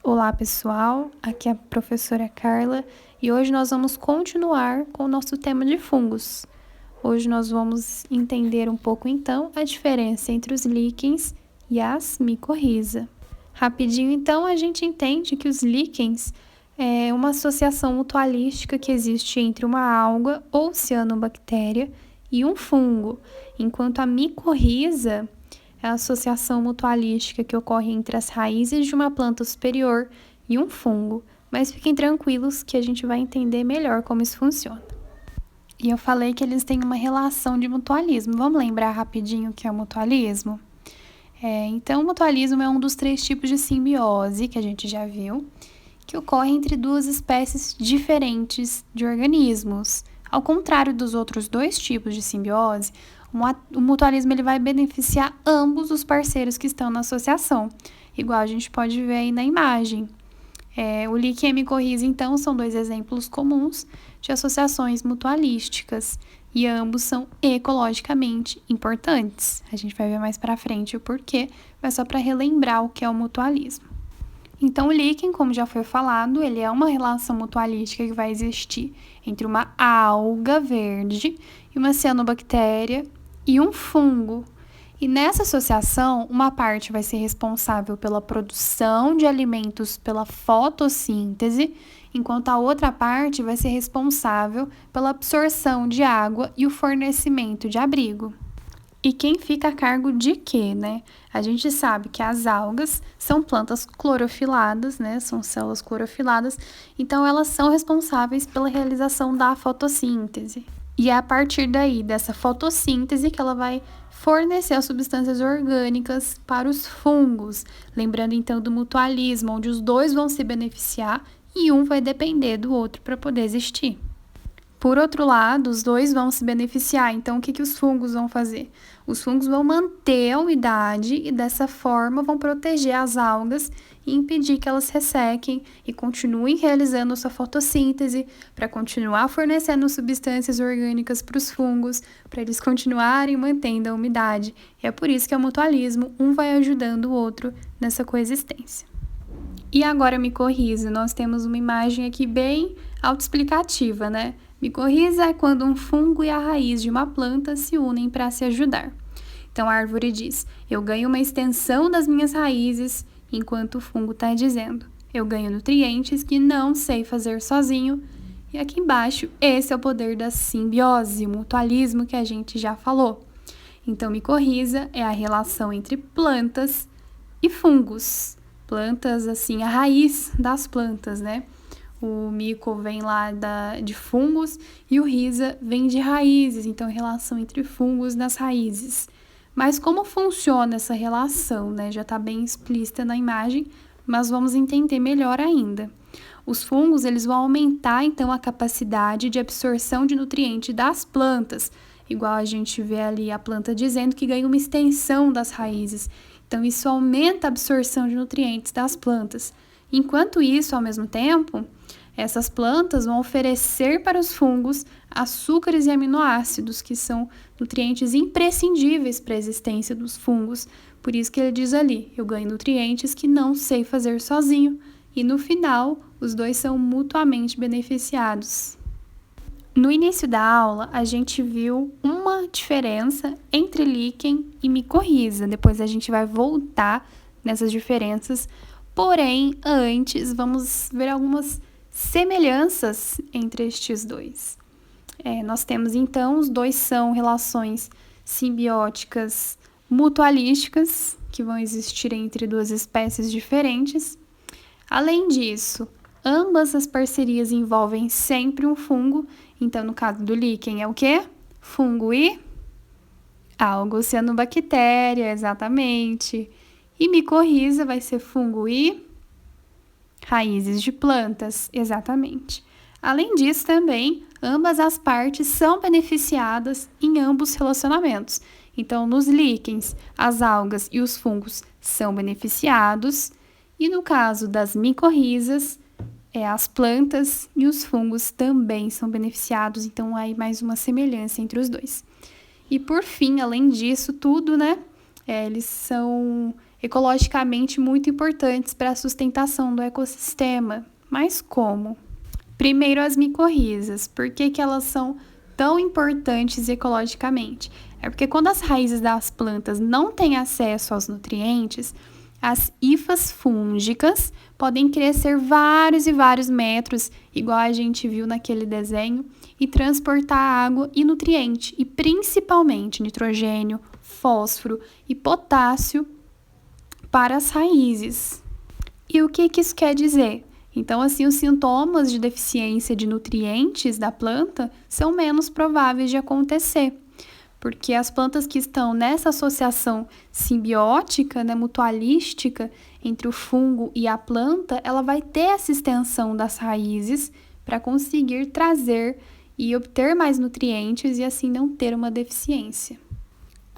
Olá, pessoal. Aqui é a professora Carla e hoje nós vamos continuar com o nosso tema de fungos. Hoje nós vamos entender um pouco, então, a diferença entre os líquens e as micorriza. Rapidinho, então, a gente entende que os líquens é uma associação mutualística que existe entre uma alga ou cianobactéria e um fungo, enquanto a micorriza é a associação mutualística que ocorre entre as raízes de uma planta superior e um fungo. Mas fiquem tranquilos que a gente vai entender melhor como isso funciona. E eu falei que eles têm uma relação de mutualismo. Vamos lembrar rapidinho o que é o mutualismo? Então, o mutualismo é um dos 3 tipos de simbiose que a gente já viu, que ocorre entre 2 espécies diferentes de organismos. Ao contrário dos outros 2 tipos de simbiose, o mutualismo ele vai beneficiar ambos os parceiros que estão na associação, igual a gente pode ver aí na imagem. O líquen e a micorriza, então, são 2 exemplos comuns de associações mutualísticas e ambos são ecologicamente importantes. A gente vai ver mais para frente o porquê, mas só para relembrar o que é o mutualismo. Então, o líquen, como já foi falado, ele é uma relação mutualística que vai existir entre uma alga verde e uma cianobactéria e um fungo. E nessa associação, uma parte vai ser responsável pela produção de alimentos pela fotossíntese, enquanto a outra parte vai ser responsável pela absorção de água e o fornecimento de abrigo. E quem fica a cargo de quê, né? A gente sabe que as algas são plantas clorofiladas, né? São células clorofiladas, então elas são responsáveis pela realização da fotossíntese. E é a partir daí, dessa fotossíntese, que ela vai fornecer as substâncias orgânicas para os fungos. Lembrando então do mutualismo, onde os 2 vão se beneficiar e um vai depender do outro para poder existir. Por outro lado, os 2 vão se beneficiar, então o que os fungos vão fazer? Os fungos vão manter a umidade e dessa forma vão proteger as algas e impedir que elas ressequem e continuem realizando sua fotossíntese para continuar fornecendo substâncias orgânicas para os fungos, para eles continuarem mantendo a umidade. E é por isso que é o mutualismo, um vai ajudando o outro nessa coexistência. E agora, micorriza, nós temos uma imagem aqui bem autoexplicativa, né? Micorriza é quando um fungo e a raiz de uma planta se unem para se ajudar. Então, a árvore diz, eu ganho uma extensão das minhas raízes, enquanto o fungo está dizendo, eu ganho nutrientes que não sei fazer sozinho. E aqui embaixo, esse é o poder da simbiose, o mutualismo que a gente já falou. Então, micorriza é a relação entre plantas e fungos. Plantas, assim, a raiz das plantas, né? O mico vem lá de fungos e o riza vem de raízes, então relação entre fungos nas raízes. Mas como funciona essa relação, né? Já está bem explícita na imagem, mas vamos entender melhor ainda. Os fungos eles vão aumentar então a capacidade de absorção de nutrientes das plantas, igual a gente vê ali a planta dizendo que ganha uma extensão das raízes. Então isso aumenta a absorção de nutrientes das plantas. Enquanto isso, ao mesmo tempo, essas plantas vão oferecer para os fungos açúcares e aminoácidos, que são nutrientes imprescindíveis para a existência dos fungos. Por isso que ele diz ali, eu ganho nutrientes que não sei fazer sozinho. E no final, os 2 são mutuamente beneficiados. No início da aula, a gente viu uma diferença entre líquen e micorriza. Depois a gente vai voltar nessas diferenças. Porém, antes, vamos ver algumas semelhanças entre estes 2. Nós temos, então, os 2 são relações simbióticas mutualísticas, que vão existir entre 2 espécies diferentes. Além disso, ambas as parcerias envolvem sempre um fungo. Então, no caso do líquen, é o quê? Fungo e alga, cianobactéria, exatamente. E micorriza vai ser fungo e raízes de plantas, exatamente. Além disso, também, ambas as partes são beneficiadas em ambos os relacionamentos. Então, nos líquens, as algas e os fungos são beneficiados. E no caso das micorrizas, as plantas e os fungos também são beneficiados. Então, aí mais uma semelhança entre os 2. E por fim, além disso tudo, né? Eles são ecologicamente muito importantes para a sustentação do ecossistema. Mas como? Primeiro, as micorrizas. Por que elas são tão importantes ecologicamente? É porque quando as raízes das plantas não têm acesso aos nutrientes, as hifas fúngicas podem crescer vários e vários metros, igual a gente viu naquele desenho, e transportar água e nutriente, e principalmente nitrogênio, fósforo e potássio para as raízes. E o que isso quer dizer? Então, assim, os sintomas de deficiência de nutrientes da planta são menos prováveis de acontecer, porque as plantas que estão nessa associação simbiótica, né, mutualística entre o fungo e a planta, ela vai ter essa extensão das raízes para conseguir trazer e obter mais nutrientes e assim não ter uma deficiência.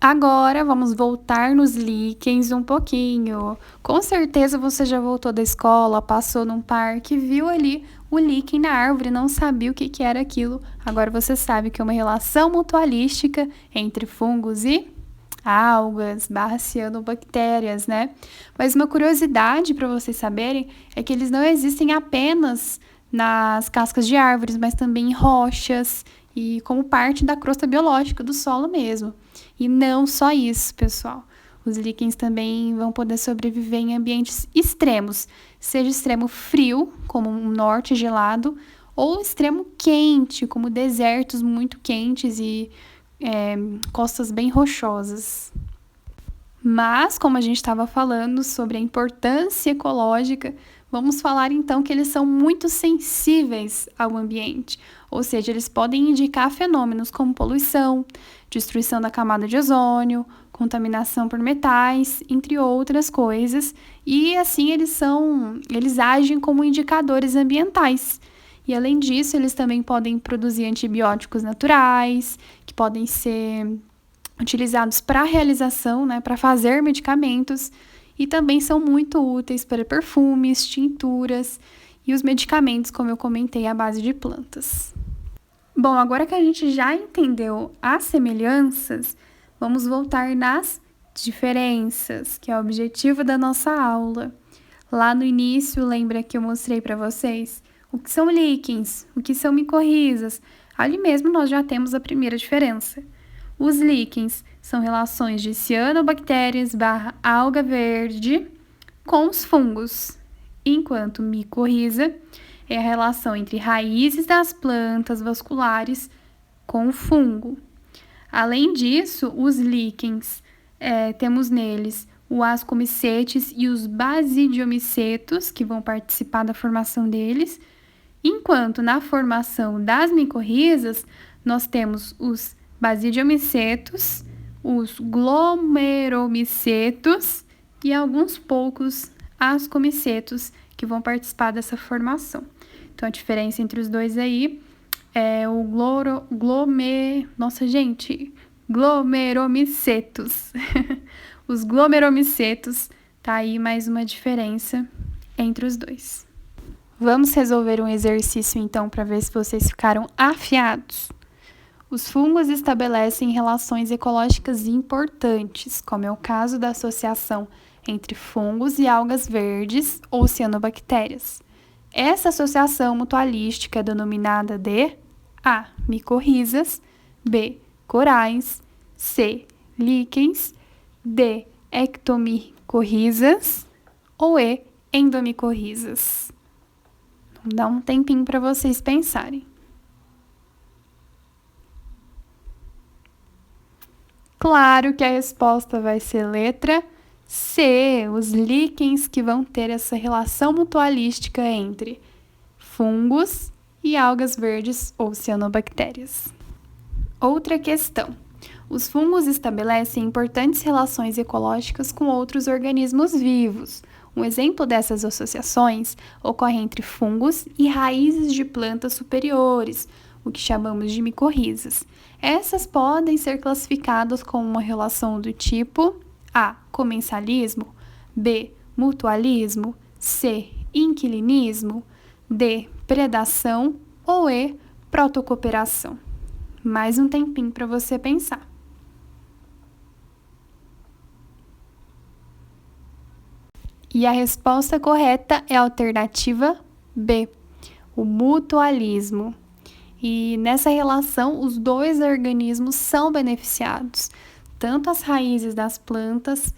Agora vamos voltar nos líquens um pouquinho. Com certeza você já voltou da escola, passou num parque, viu ali o líquen na árvore, não sabia o que era aquilo. Agora você sabe que é uma relação mutualística entre fungos e algas, cianobactérias, né? Mas uma curiosidade para vocês saberem é que eles não existem apenas nas cascas de árvores, mas também em rochas e como parte da crosta biológica do solo mesmo. E não só isso, pessoal. Os líquens também vão poder sobreviver em ambientes extremos, seja extremo frio, como um norte gelado, ou extremo quente, como desertos muito quentes e costas bem rochosas. Mas, como a gente estava falando sobre a importância ecológica, vamos falar então que eles são muito sensíveis ao ambiente, ou seja, eles podem indicar fenômenos como poluição, destruição da camada de ozônio, contaminação por metais, entre outras coisas, e assim eles agem como indicadores ambientais. E além disso, eles também podem produzir antibióticos naturais, que podem ser utilizados para a realização, né, para fazer medicamentos, e também são muito úteis para perfumes, tinturas e os medicamentos, como eu comentei, à base de plantas. Bom, agora que a gente já entendeu as semelhanças, vamos voltar nas diferenças, que é o objetivo da nossa aula. Lá no início, lembra que eu mostrei para vocês o que são líquens, o que são micorrizas. Ali mesmo nós já temos a primeira diferença. Os líquens são relações de cianobactérias / alga verde com os fungos, enquanto micorriza é a relação entre raízes das plantas vasculares com o fungo. Além disso, os líquens, temos neles o ascomicetes e os basidiomicetos, que vão participar da formação deles, enquanto na formação das micorrizas, nós temos os basidiomicetos, os glomeromicetos e alguns poucos ascomicetos que vão participar dessa formação. Então, a diferença entre os dois aí é o glomeromicetos. Os glomeromicetos, tá aí mais uma diferença entre os dois. Vamos resolver um exercício, então, para ver se vocês ficaram afiados. Os fungos estabelecem relações ecológicas importantes, como é o caso da associação entre fungos e algas verdes ou cianobactérias. Essa associação mutualística é denominada de A. Micorrizas, B. Corais, C. Líquens, D. Ectomicorrizas ou E. Endomicorrizas. Dá um tempinho para vocês pensarem. Claro que a resposta vai ser letra C, os líquens que vão ter essa relação mutualística entre fungos e algas verdes ou cianobactérias. Outra questão. Os fungos estabelecem importantes relações ecológicas com outros organismos vivos. Um exemplo dessas associações ocorre entre fungos e raízes de plantas superiores, o que chamamos de micorrizas. Essas podem ser classificadas como uma relação do tipo A. Comensalismo, B. Mutualismo, C. Inquilinismo, D. Predação ou E. Protocooperação. Mais um tempinho para você pensar. E a resposta correta é a alternativa B, o mutualismo. E nessa relação, os dois organismos são beneficiados. Tanto as raízes das plantas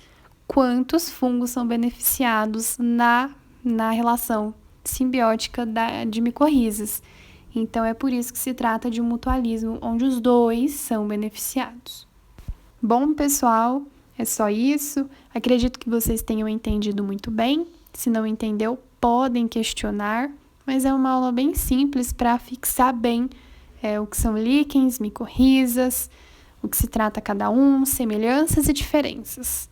quanto os fungos são beneficiados na relação simbiótica de micorrizas. Então, é por isso que se trata de um mutualismo, onde os dois são beneficiados. Bom, pessoal, é só isso. Acredito que vocês tenham entendido muito bem. Se não entendeu, podem questionar, mas é uma aula bem simples para fixar bem o que são líquens, micorrizas, o que se trata cada um, semelhanças e diferenças.